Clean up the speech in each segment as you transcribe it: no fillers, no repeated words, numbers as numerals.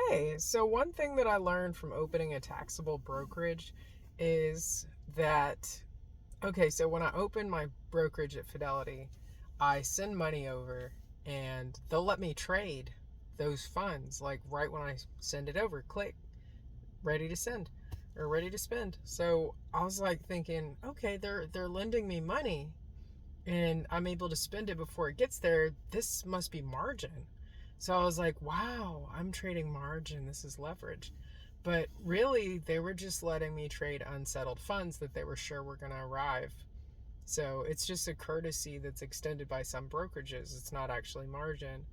Hey, so one thing that I learned from opening a taxable brokerage is that, okay, so when I open my brokerage at Fidelity, I send money over and they'll let me trade those funds like right when I send it over. Click, ready to send or ready to spend. So I was like thinking, okay, they're lending me money and I'm able to spend it before it gets there. This must be margin. So I was like, wow, I'm trading margin. This is leverage. But really, they were just letting me trade unsettled funds that they were sure were going to arrive. So it's just a courtesy that's extended by some brokerages. It's not actually margin.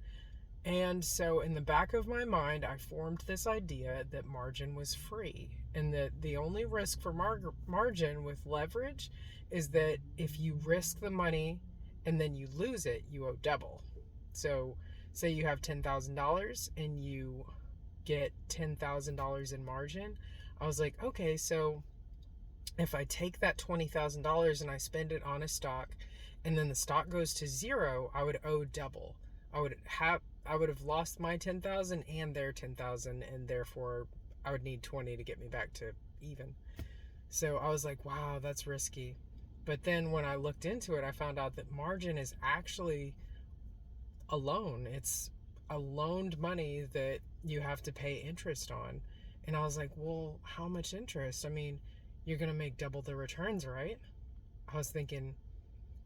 And so in the back of my mind, I formed this idea that margin was free and that the only risk for margin with leverage is that if you risk the money and then you lose it, you owe double. So say you have $10,000 and you get $10,000 in margin. I was like, okay, so if I take that $20,000 and I spend it on a stock and then the stock goes to zero, I would owe double. I would have lost my 10,000 and their 10,000, and therefore I would need 20 to get me back to even. So I was like, wow, that's risky. But then when I looked into it, I found out that margin is actually a loan. It's a loaned money that you have to pay interest on. And I was like, well, how much interest? I mean, you're going to make double the returns, right? I was thinking,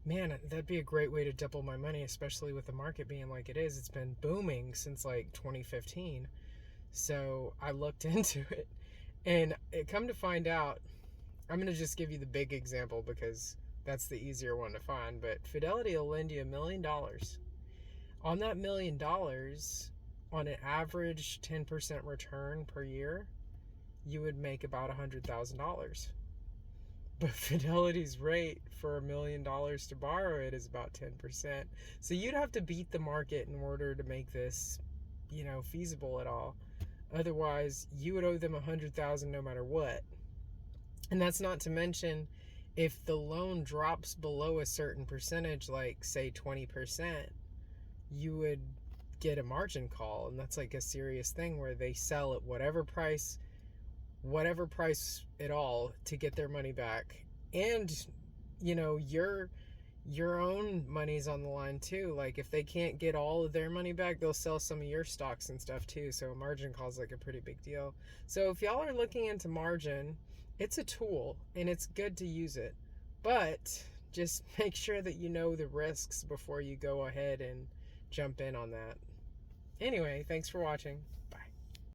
man, that'd be a great way to double my money, especially with the market being like it is. It's been booming since like 2015. So I looked into it and it come to find out, I'm going to just give you the big example because that's the easier one to find. But Fidelity will lend you $1 million. On that $1 million, on an average 10% return per year, you would make about $100,000. But Fidelity's rate for $1 million to borrow it is about 10%. So you'd have to beat the market in order to make this, feasible at all. Otherwise, you would owe them 100,000 no matter what. And that's not to mention if the loan drops below a certain percentage, like say 20%, you would get a margin call, and that's like a serious thing where they sell at whatever price at all to get their money back. And your own money's on the line too. Like if they can't get all of their money back, they'll sell some of your stocks and stuff too. So a margin call is like a pretty big deal. So if y'all are looking into margin, it's a tool and it's good to use it, but just make sure that you know the risks before you go ahead and jump in on that. Anyway, thanks for watching.